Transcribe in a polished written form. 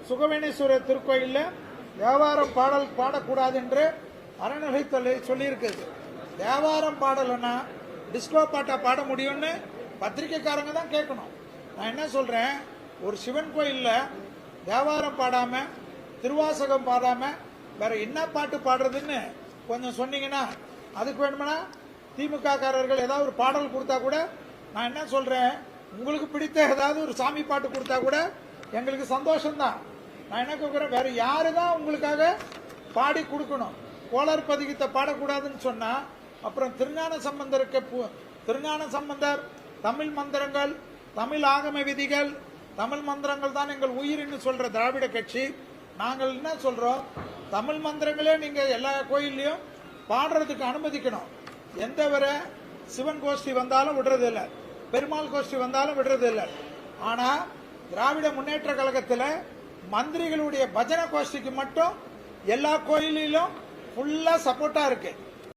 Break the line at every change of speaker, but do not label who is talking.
சுகவேணீஸ்வரர் திருக்கோயில்ல தேவாரம் பாடல் பாடக்கூடாது என்று அறநிலையத்துறை சொல்லியிருக்குது. தேவாரம் பாடலைன்னா டிஸ்கோ பாட்டா பாட முடியும்னு பத்திரிக்கைக்காரங்க தான் கேட்கணும். நான் என்ன சொல்றேன், ஒரு சிவன் கோயில்ல தேவாரம் பாடாம திருவாசகம் பாடாம வேற என்ன பாட்டு பாடுறதுன்னு கொஞ்சம் சொன்னீங்கன்னா, அதுக்கு வேணும்னா திமுக காரர்கள் ஏதாவது ஒரு பாடல் கொடுத்தா கூட நான் என்ன சொல்றேன், உங்களுக்கு பிடித்த ஏதாவது ஒரு சாமி பாட்டு கொடுத்தா கூட எங்களுக்கு சந்தோஷம்தான். நான் என்ன கேட்கிறேன், வேற யாரு தான் உங்களுக்காக பாடி கொடுக்கணும்? கோளார் பதிகத்தை பாடக்கூடாதுன்னு சொன்னா அப்புறம் திருஞான சம்பந்தர் தமிழ் மந்திரங்கள், தமிழ் ஆகம விதிகள், தமிழ் மந்திரங்கள் தான் எங்கள் உயிர்னு சொல்ற திராவிட கட்சி, நாங்கள் என்ன சொல்றோம், தமிழ் மந்திரங்களே நீங்க எல்லா கோயில்லையும் பாடுறதுக்கு அனுமதிக்கணும். எந்த வர சிவன் கோஷ்டி வந்தாலும் விடுறது இல்லை, பெருமாள் கோஷ்டி வந்தாலும் விடுறது இல்லை. ஆனா திராவிட முன்னேற்ற கழகத்தில் மந்திரிகளுடைய பஜனை கோஷ்டிக்கு மட்டும் எல்லா கோயிலிலும் ஃபுல்லா சப்போர்ட்டா இருக்கு.